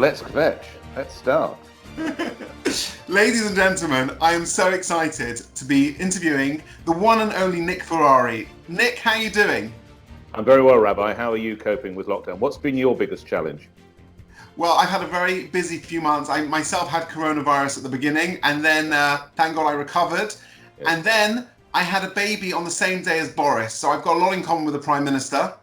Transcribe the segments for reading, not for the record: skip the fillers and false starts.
let's fetch. Let's start. Ladies and gentlemen, I am so excited to be interviewing the one and only Nick Ferrari. Nick, how are you doing? I'm very well, Rabbi. How are you coping with lockdown? What's been your biggest challenge? Well, I've had a very busy few months. I myself had coronavirus at the beginning, and then thank God I recovered. Yes. And then I had a baby on the same day as Boris, so I've got a lot in common with the Prime Minister.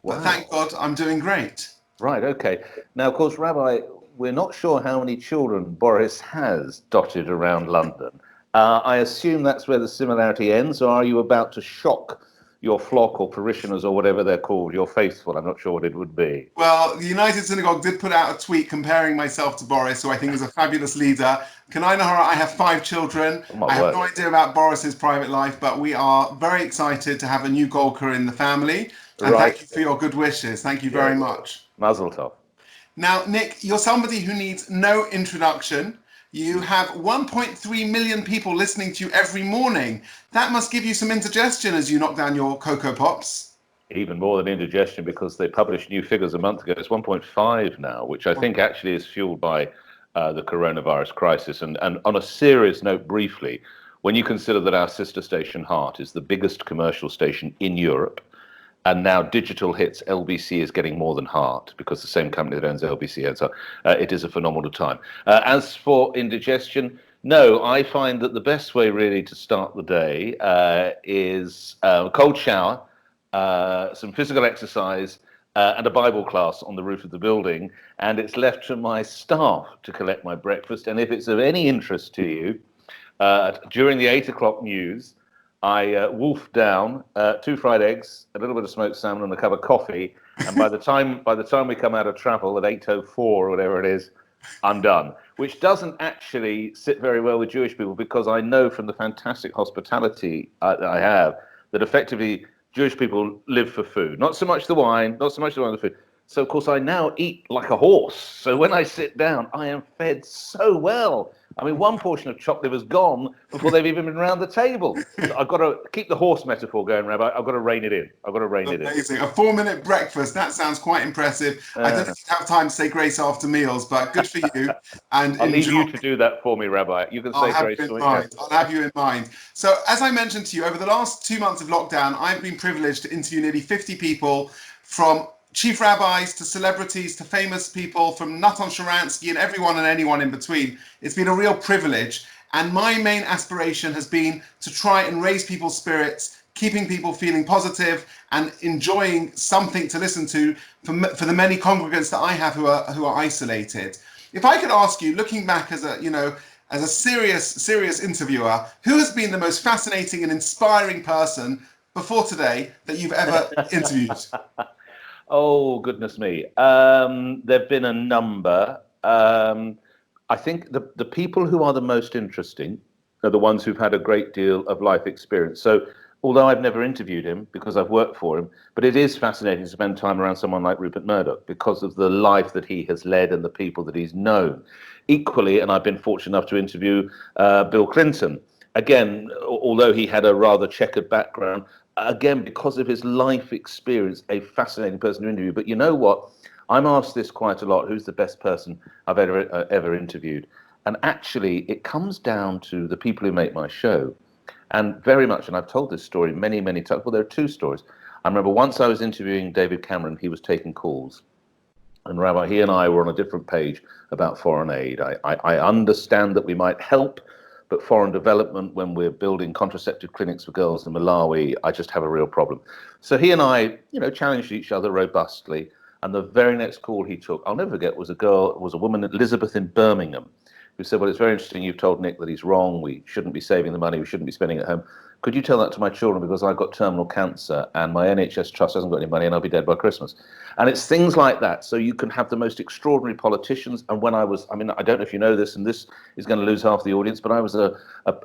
But thank God I'm doing great. Right, okay. Now, of course, Rabbi, we're not sure how many children Boris has dotted around London. I assume that's where the similarity ends, or are you about to shock your flock or parishioners or whatever they're called, your faithful? I'm not sure what it would be. Well, the United Synagogue did put out a tweet comparing myself to Boris, who I think is a fabulous leader. Kanai I have 5 children. I have no idea about Boris's private life, but we are very excited to have a new Golker in the family. And thank you for your good wishes. Thank you very much. Mazel tov. Now, Nick, you're somebody who needs no introduction. You have 1.3 million people listening to you every morning. That must give you some indigestion as you knock down your Cocoa Pops. Even more than indigestion, because they published new figures a month ago. It's 1.5 now, which I think actually is fueled by the coronavirus crisis. And on a serious note, briefly, when you consider that our sister station Heart is the biggest commercial station in Europe, and now digital hits, LBC is getting more than Heart, because the same company that owns LBC owns Heart. It is a phenomenal time. As for indigestion, no, I find that the best way really to start the day is a cold shower, some physical exercise, and a Bible class on the roof of the building. And it's left to my staff to collect my breakfast. And if it's of any interest to you, during the 8 o'clock news, I wolf down 2 fried eggs, a little bit of smoked salmon, and a cup of coffee. And by the time we come out of travel at 8:04 or whatever it is, I'm done. Which doesn't actually sit very well with Jewish people, because I know from the fantastic hospitality I have that effectively Jewish people live for food. Not so much the wine, the food. So of course I now eat like a horse. So when I sit down, I am fed so well. I mean, one portion of chopped liver's gone before they've even been around the table. So I've got to keep the horse metaphor going, Rabbi. I've got to rein it in. Amazing. A 4-minute breakfast. That sounds quite impressive. I don't think you have time to say grace after meals, but good for you. And I'll leave you to do that for me, Rabbi. You can say grace. I'll have you in mind. So as I mentioned to you, over the last 2 months of lockdown, I've been privileged to interview nearly 50 people, from chief rabbis to celebrities to famous people, from Natan Sharansky and everyone and anyone in between. It's been a real privilege. And my main aspiration has been to try and raise people's spirits, keeping people feeling positive and enjoying something to listen to for the many congregants that I have who are isolated. If I could ask you, looking back as a serious interviewer, who has been the most fascinating and inspiring person before today that you've ever interviewed? Oh, goodness me. There've been a number. I think the people who are the most interesting are the ones who've had a great deal of life experience. So although I've never interviewed him because I've worked for him, but it is fascinating to spend time around someone like Rupert Murdoch because of the life that he has led and the people that he's known. Equally, and I've been fortunate enough to interview Bill Clinton. Again, although he had a rather checkered background, again, because of his life experience, a fascinating person to interview. But you know what? I'm asked this quite a lot. Who's the best person I've ever interviewed? And actually, it comes down to the people who make my show. And very much, and I've told this story many, many times. Well, there are 2 stories. I remember once I was interviewing David Cameron. He was taking calls. And Rabbi, he and I were on a different page about foreign aid. I understand that we might help, but foreign development, when we're building contraceptive clinics for girls in Malawi, I just have a real problem. So he and I, challenged each other robustly. And the very next call he took, I'll never forget, was a woman, Elizabeth in Birmingham, who said, well, it's very interesting. You've told Nick that he's wrong. We shouldn't be saving the money. We shouldn't be spending it at home. Could you tell that to my children, because I've got terminal cancer and my NHS trust hasn't got any money and I'll be dead by Christmas. And it's things like that. So you can have the most extraordinary politicians. And when I don't know if you know this, and this is going to lose half the audience, but I was a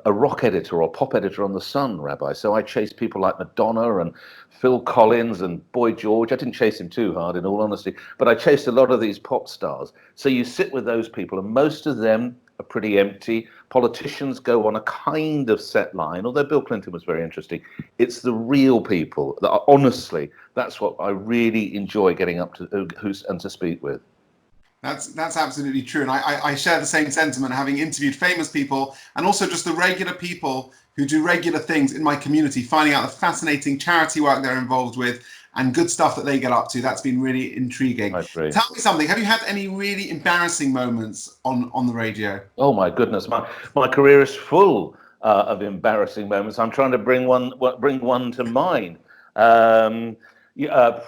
rock editor or pop editor on The Sun, Rabbi. So I chased people like Madonna and Phil Collins and Boy George. I didn't chase him too hard, in all honesty, but I chased a lot of these pop stars. So you sit with those people, and most of them are pretty empty. Politicians go on a kind of set line, although Bill Clinton was very interesting. It's the real people that are, honestly, that's what I really enjoy getting up to and to speak with. That's absolutely true, and I share the same sentiment, having interviewed famous people and also just the regular people who do regular things in my community, finding out the fascinating charity work they're involved with and good stuff that they get up to. That's been really intriguing. I agree. Tell me something. Have you had any really embarrassing moments on the radio? Oh my goodness, my career is full of embarrassing moments. I'm trying to bring one to mind. Um,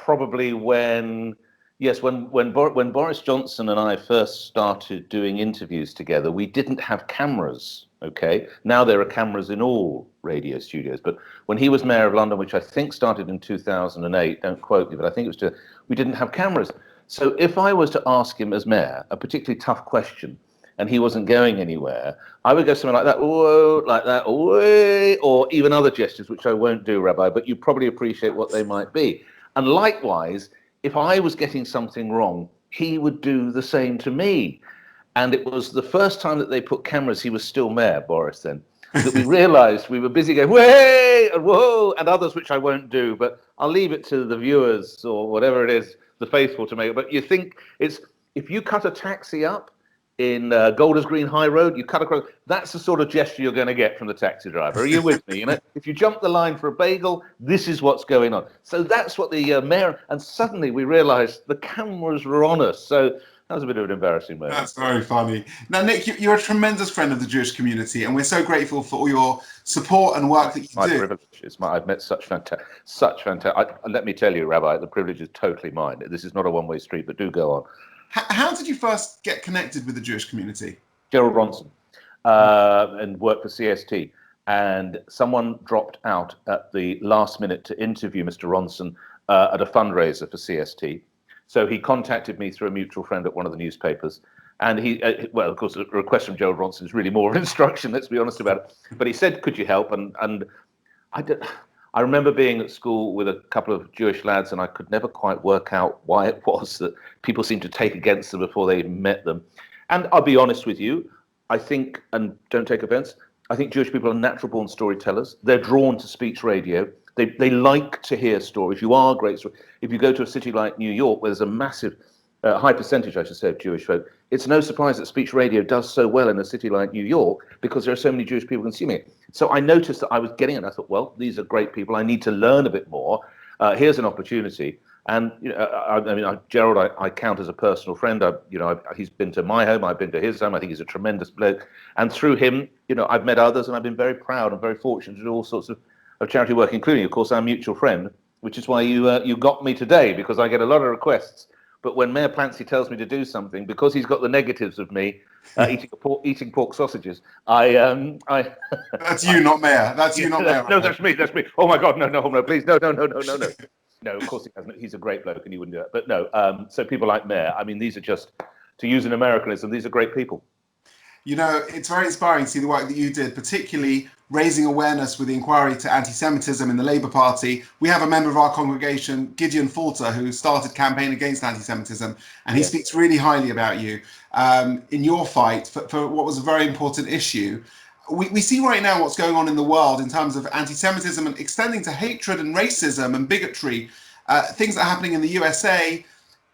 Probably when, yes, when Boris Johnson and I first started doing interviews together, we didn't have cameras. Okay, now there are cameras in all radio studios, but when he was mayor of London, which I think started in 2008, don't quote me, but I think it was we didn't have cameras. So if I was to ask him as mayor a particularly tough question, and he wasn't going anywhere, I would go something like that, whoa, like that, way, or even other gestures, which I won't do, Rabbi, but you probably appreciate what they might be. And likewise, if I was getting something wrong, he would do the same to me. And it was the first time that they put cameras, he was still mayor, Boris, then, that we realized we were busy going, way, and whoa, and others which I won't do, but I'll leave it to the viewers or whatever it is, the faithful to make it. But you think it's, if you cut a taxi up, in Golders Green High Road, you cut across. That's the sort of gesture you're going to get from the taxi driver. Are you with me? You know, if you jump the line for a bagel, this is what's going on. So that's what the mayor. And suddenly we realised the cameras were on us. So that was a bit of an embarrassing moment. That's very funny. Now, Nick, you're a tremendous friend of the Jewish community, and we're so grateful for all your support and work that you my do. privilege. I've met such fantastic. Let me tell you, Rabbi, the privilege is totally mine. This is not a one-way street, but do go on. How did you first get connected with the Jewish community? Gerald Ronson, and worked for CST. And someone dropped out at the last minute to interview Mr. Ronson at a fundraiser for CST. So he contacted me through a mutual friend at one of the newspapers. And he, well, of course, a request from Gerald Ronson is really more instruction, let's be honest about it. But he said, could you help? And I remember being at school with a couple of Jewish lads, and I could never quite work out why it was that people seemed to take against them before they met them. And I'll be honest with you, I think, and don't take offense, I think Jewish people are natural-born storytellers. They're drawn to speech radio. They like to hear stories. You are great stories. If you go to a city like New York, where there's a massive, high percentage, I should say, of Jewish folk, it's no surprise that speech radio does so well in a city like New York because there are so many Jewish people consuming it. So I noticed that I was getting it, and I thought, well, these are great people. I need to learn a bit more. Here's an opportunity. And you know, Gerald, I count as a personal friend. He's been to my home. I've been to his home. I think he's a tremendous bloke. And through him, you know, I've met others, and I've been very proud and very fortunate to do all sorts of charity work, including, of course, our mutual friend, which is why you got me today, because I get a lot of requests. But when Mayor Plancy tells me to do something, because he's got the negatives of me eating pork sausages, I That's you, not Mayor. That's you, not Mayor. No, that's me. That's me. Oh my God, no, please, no. No, of course he hasn't. He's a great bloke, and he wouldn't do that. But no, so people like Mayor, I mean, these are just, to use an Americanism, these are great people. You know, it's very inspiring to see the work that you did, particularly raising awareness with the inquiry to anti-Semitism in the Labour Party. We have a member of our congregation, Gideon Falter, who started campaign against anti-Semitism, and he speaks really highly about you in your fight for what was a very important issue. We see right now what's going on in the world in terms of anti-Semitism and extending to hatred and racism and bigotry, things that are happening in the USA.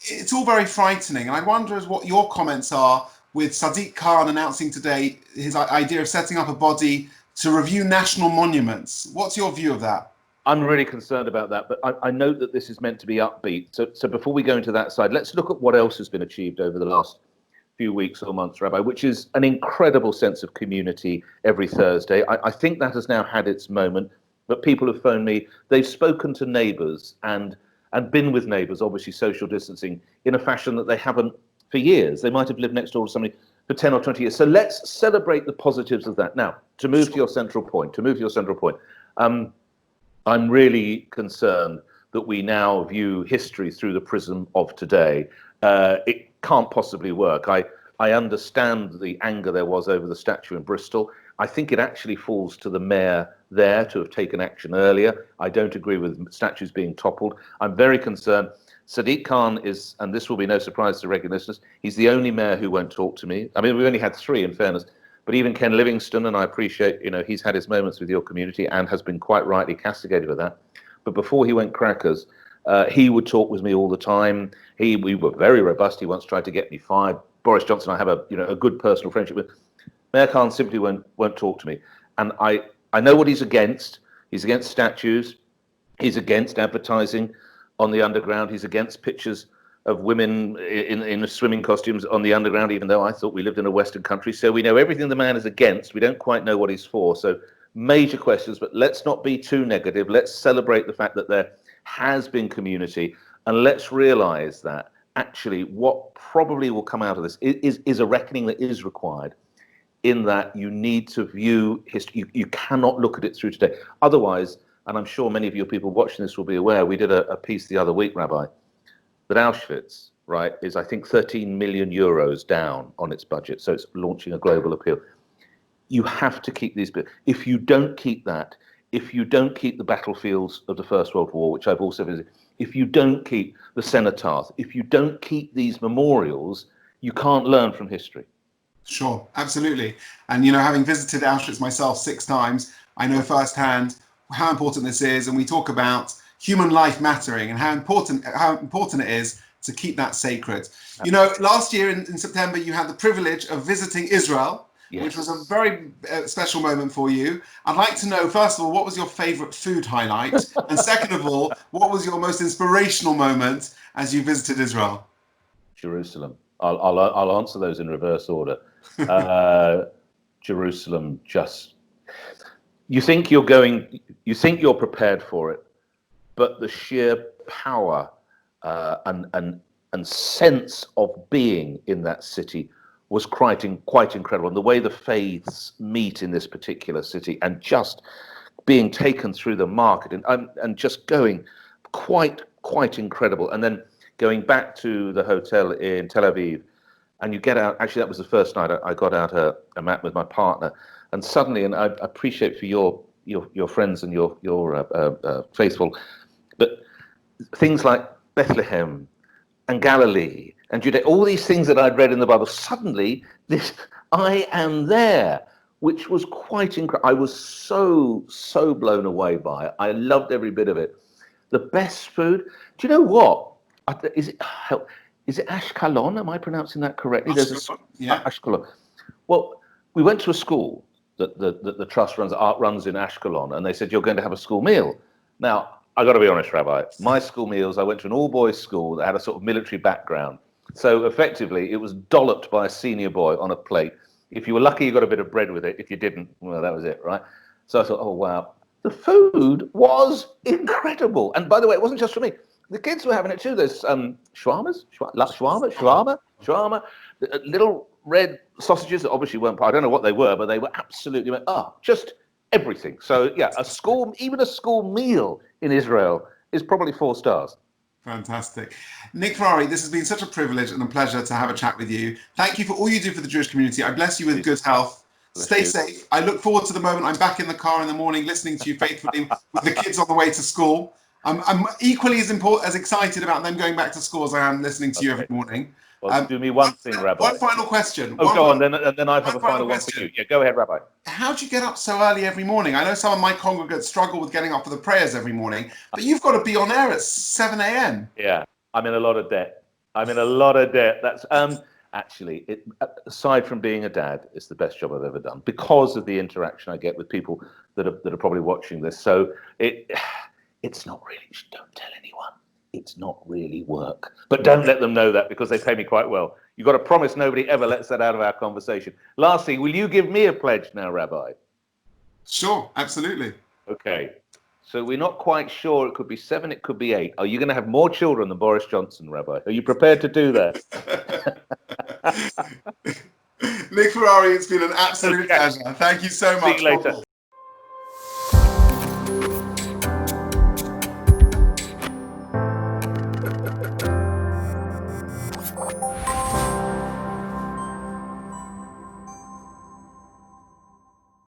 It's all very frightening, and I wonder what your comments are with Sadiq Khan announcing today his idea of setting up a body to review national monuments. What's your view of that? I'm really concerned about that, but I note that this is meant to be upbeat. So before we go into that side, let's look at what else has been achieved over the last few weeks or months, Rabbi, which is an incredible sense of community every Thursday. I think that has now had its moment, but people have phoned me. They've spoken to neighbours and been with neighbours, obviously social distancing, in a fashion that they haven't for years. They might have lived next door to somebody for 10 or 20 years. So let's celebrate the positives of that. Now, to move to your central point, I'm really concerned that we now view history through the prism of today. It can't possibly work. I understand the anger there was over the statue in Bristol. I think it actually falls to the mayor there to have taken action earlier. I don't agree with statues being toppled. I'm very concerned. Sadiq Khan is, and this will be no surprise to regular listeners, he's the only mayor who won't talk to me. I mean, we've only had 3 in fairness, but even Ken Livingstone, and I appreciate, you know, he's had his moments with your community and has been quite rightly castigated for that. But before he went crackers, He would talk with me all the time. We were very robust. He once tried to get me fired. Boris Johnson, I have a good personal friendship with. Mayor Khan simply won't talk to me, and I know what he's against. He's against statues. He's against advertising on the underground. He's against pictures of women in swimming costumes on the underground, even though I thought we lived in a Western country. So we know everything the man is against. We don't quite know what he's for. So major questions, but let's not be too negative. Let's celebrate the fact that there has been community, and let's realize that actually what probably will come out of this is a reckoning that is required, in that you need to view history. You cannot look at it through today. Otherwise, and I'm sure many of your people watching this will be aware, we did a piece the other week, Rabbi, that Auschwitz, right, is I think 13 million euros down on its budget. So it's launching a global appeal. You have to keep these. If you don't keep that, if you don't keep the battlefields of the First World War, which I've also visited, if you don't keep the cenotaphs, if you don't keep these memorials, you can't learn from history. Sure, absolutely. And, you know, having visited Auschwitz myself 6 times, I know firsthand how important this is. And we talk about human life mattering and how important it is to keep that sacred. You know, last year in September, you had the privilege of visiting Israel, yes, which was a very special moment for you. I'd like to know, first of all, what was your favorite food highlight? And second of all, what was your most inspirational moment as you visited Israel? Jerusalem. I'll answer those in reverse order. Jerusalem, just, you think you're prepared for it, but the sheer power and sense of being in that city was quite incredible. And the way the faiths meet in this particular city, and just being taken through the market and just going quite incredible. And then going back to the hotel in Tel Aviv, and you get out. Actually, that was the first night I got out a map with my partner, and suddenly, and I appreciate for your friends and your faithful, but things like Bethlehem and Galilee and Judea, all these things that I'd read in the Bible, suddenly this I am there, which was quite incredible. I was so blown away by it. I loved every bit of it. The best food. Do you know what? Is it Ashkelon? Am I pronouncing that correctly? Yeah. Ashkelon. Well, we went to a school that the trust runs in Ashkelon, and they said you're going to have a school meal. Now, I got to be honest, Rabbi. My school meals, I went to an all-boys school that had a sort of military background. So effectively, it was dolloped by a senior boy on a plate. If you were lucky, you got a bit of bread with it. If you didn't, well, that was it, right? So I thought, oh wow, the food was incredible. And by the way, it wasn't just for me. The kids were having it too. There's shawarma, little red sausages that obviously weren't part. I don't know what they were, but they were absolutely just everything. So yeah, even a school meal in Israel is probably 4 stars. Fantastic. Nick Ferrari, this has been such a privilege and a pleasure to have a chat with you. Thank you for all you do for the Jewish community. I bless you with good health. Stay safe. I look forward to the moment I'm back in the car in the morning listening to you faithfully with the kids on the way to school. I'm equally as excited about them going back to school as I am listening to you every morning. Well, do me one thing, Rabbi. One final question. Go on, then I have a final one for you. Yeah, go ahead, Rabbi. How do you get up so early every morning? I know some of my congregants struggle with getting up for the prayers every morning, but you've got to be on air at 7 a.m. Yeah, I'm in a lot of debt. That's actually, aside from being a dad, it's the best job I've ever done because of the interaction I get with people that are probably watching this. So it's not really, don't tell anyone. It's not really work. But don't let them know that because they pay me quite well. You've got to promise nobody ever lets that out of our conversation. Lastly, will you give me a pledge now, Rabbi? Sure, absolutely. Okay. So we're not quite sure. It could be 7, it could be 8. Are you going to have more children than Boris Johnson, Rabbi? Are you prepared to do that? Nick Ferrari, it's been an absolute pleasure. Thank you so much. See you later.